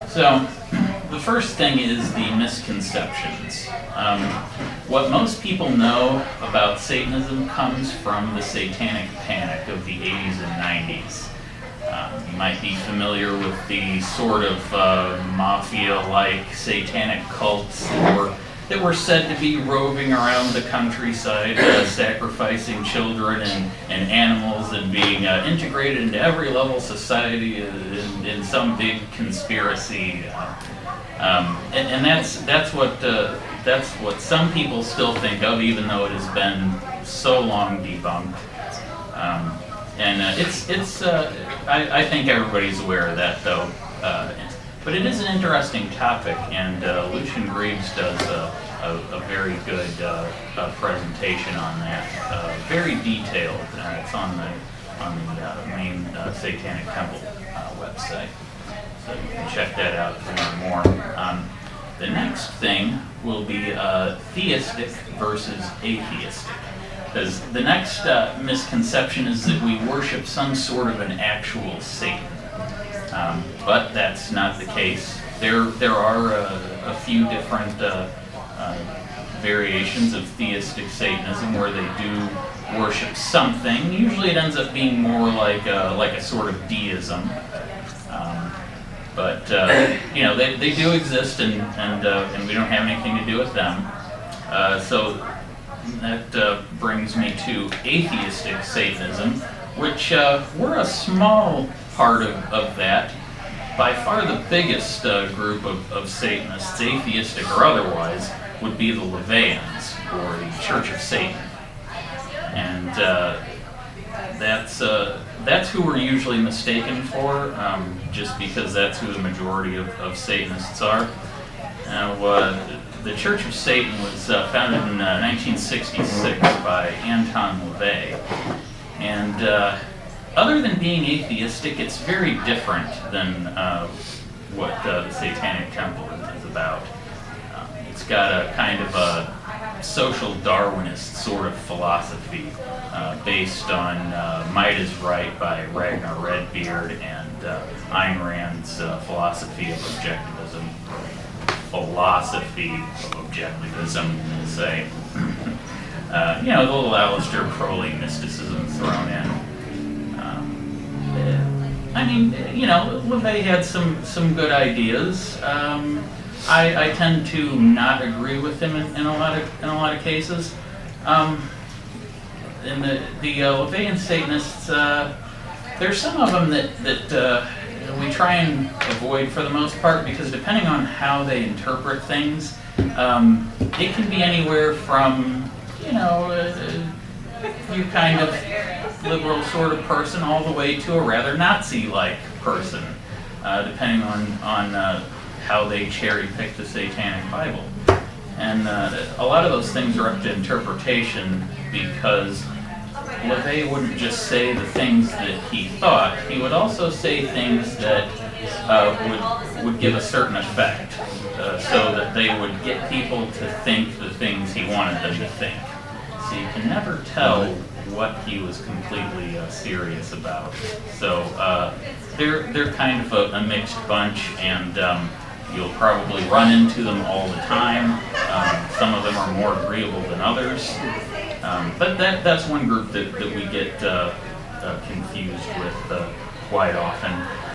So, the first thing is the misconceptions. What most people know about Satanism comes from the Satanic Panic of the 80s and 90s. You might be familiar with the sort of mafia-like satanic cults that were said to be roving around the countryside, sacrificing children and animals and being integrated into every level of society in some big conspiracy. And that's what some people still think of, even though it has been so long debunked. I think everybody's aware of that, though. But it is an interesting topic, and Lucian Greaves does a very good presentation on that. Very detailed. It's on the main Satanic Temple website. So you can check that out to learn more. The next thing will be theistic versus atheistic. Because the next misconception is that we worship some sort of an actual Satan. But that's not the case. There are a few different variations of theistic Satanism where they do worship something. Usually it ends up being more like a sort of deism. But they do exist, and we don't have anything to do with them. So that brings me to atheistic Satanism, which we're a small part of that. By far the biggest group of Satanists, atheistic or otherwise, would be the LaVeyans, or the Church of Satan. And that's who we're usually mistaken for, just because that's who the majority of Satanists are. Now, the Church of Satan was founded in 1966 by Anton LaVey, and other than being atheistic, it's very different than what the Satanic Temple is about. It's got a kind of a social Darwinist sort of philosophy based on Might is Right by Ragnar Redbeard and Ayn Rand's philosophy of objectivism. We'll say. The little Aleister Crowley mysticism thrown in. LaVey had some good ideas. I tend to not agree with him in a lot of cases. In the LaVeyan Satanists, there's some of them that we try and avoid for the most part, because depending on how they interpret things, it can be anywhere from you kind of liberal sort of person all the way to a rather Nazi-like person, depending on how they cherry-pick the Satanic Bible. And a lot of those things are up to interpretation, because LaVey wouldn't just say the things that he thought, he would also say things that would give a certain effect, so that they would get people to think the things he wanted them to think. So you can never tell what he was completely serious about. So they're kind of a mixed bunch, and you'll probably run into them all the time. Some of them are more agreeable than others. But that's one group that we get confused with quite often.